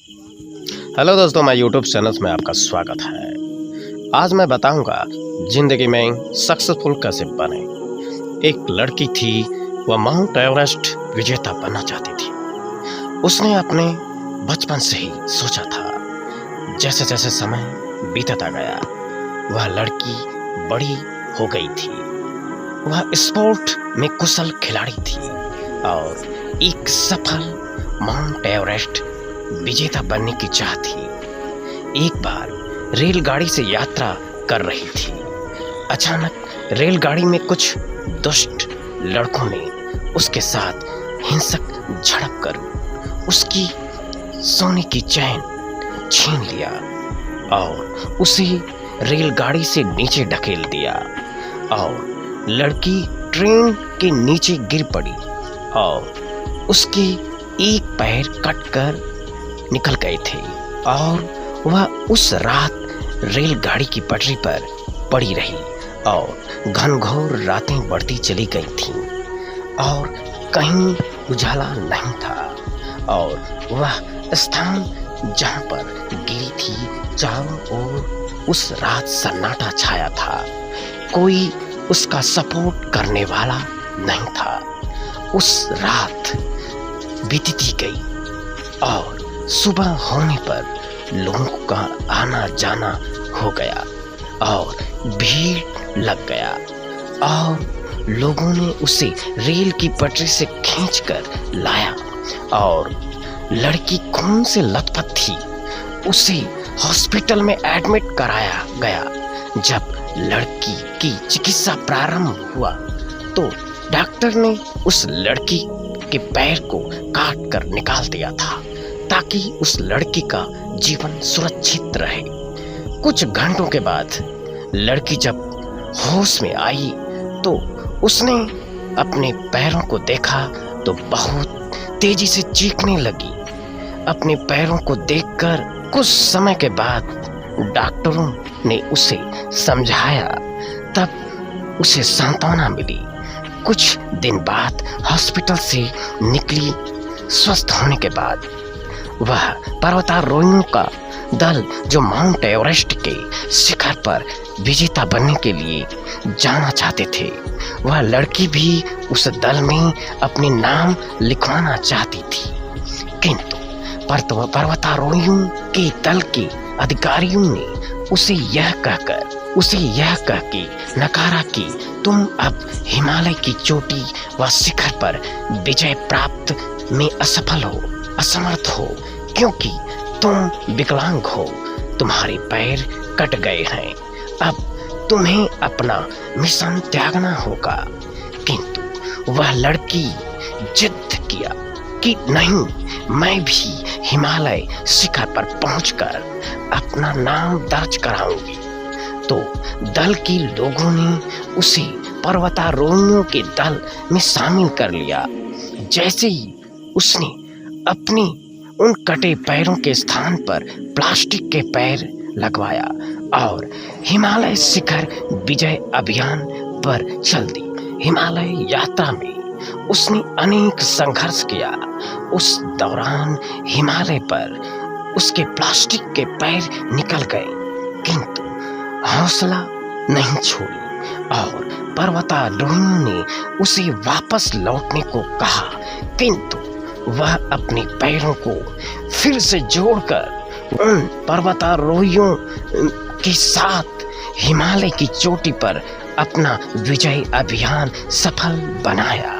Hello दोस्तों, मैं YouTube channel में आपका स्वागत है। आज मैं बताऊंगा जिंदगी में सक्सेसफुल कैसे बने। एक लड़की थी, वह माउंट एवरेस्ट विजेता बनना चाहती थी। उसने अपने बचपन से ही सोचा था। जैसे जैसे समय बीतता गया, वह लड़की बड़ी हो गई थी। वह स्पोर्ट में कुशल खिलाड़ी थी और एक सफल माउंट एवरेस्ट विजेता बनने की चाह थी। एक बार रेलगाड़ी से यात्रा कर रही थी। अचानक रेलगाड़ी में कुछ दुष्ट लड़कों ने उसके साथ हिंसक झड़प कर उसकी सोने की चैन छीन लिया और उसे रेलगाड़ी से नीचे ढकेल दिया और लड़की ट्रेन के नीचे गिर पड़ी और उसके एक पैर कटकर निकल गए थे और वह उस रात रेलगाड़ी की पटरी पर पड़ी रही और घनघोर रातें बढ़ती चली गई थीं और कहीं उजाला नहीं था और वह स्थान जहां पर गिरी थी, चारों ओर उस रात सन्नाटा छाया था। कोई उसका सपोर्ट करने वाला नहीं था। उस रात बीतती गई और सुबह होने पर लोगों का आना जाना हो गया और भीड़ लग गया और लोगों ने उसे रेल की पटरी से खींचकर लाया और लड़की खून से लथपथ थी। उसे हॉस्पिटल में एडमिट कराया गया। जब लड़की की चिकित्सा प्रारंभ हुआ तो डॉक्टर ने उस लड़की के पैर को काट कर निकाल दिया था ताकि उस लड़की का जीवन सुरक्षित रहे। कुछ घंटों के बाद लड़की जब होश में आई तो उसने अपने पैरों को देखा तो बहुत तेजी से चीखने लगी। अपने पैरों को देखकर कुछ समय के बाद डॉक्टरों ने उसे समझाया, तब उसे सांत्वना मिली। कुछ दिन बाद हॉस्पिटल से निकली स्वस्थ होने के बाद वह पर्वतारोहियों का दल जो माउंट एवरेस्ट के शिखर पर विजेता बनने के लिए जाना चाहते थे, वह लड़की भी उस दल में अपने नाम लिखवाना चाहती थी। किंतु पर्वतारोहियों के दल के अधिकारियों ने उसे यह कह के नकारा कि तुम अब हिमालय की चोटी व शिखर पर विजय प्राप्त में असमर्थ हो, क्योंकि तुम विकलांग हो, तुम्हारे पैर कट गए हैं। अब तुम्हें अपना मिशन त्यागना होगा। किंतु वह लड़की जिद किया कि नहीं, मैं भी हिमालय शिखर पर पहुंचकर अपना नाम दर्ज कराऊंगी। तो दल के लोगों ने उसे पर्वतारोहियों के दल में शामिल कर लिया। जैसे ही उसने अपने उन कटे पैरों के स्थान पर प्लास्टिक के पैर लगवाया और हिमालय शिखर विजय अभियान पर चल दी। हिमालय यात्रा में उसने अनेक संघर्ष किया। उस दौरान हिमालय पर उसके प्लास्टिक के पैर निकल गए, किंतु हौसला नहीं छोड़ी और पर्वतारोहियों ने उसे वापस लौटने को कहा। किंतु वह अपने पैरों को फिर से जोड़कर उन पर्वतारोहियों के साथ हिमालय की चोटी पर अपना विजय अभियान सफल बनाया।